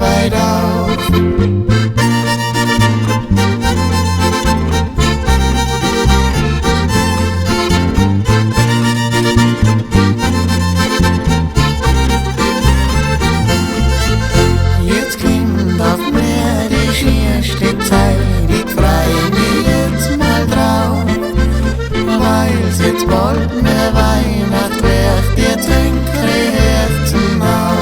weit auf. Jetzt kommt auf mir die schierste Zeit, ich freu mich jetzt mal drauf, weil's jetzt bald mehr Weihnacht wird, jetzt hängt die Herzen auf.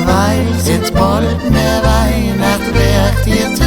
Weil's jetzt bald mehr Weihnacht wird, jetzt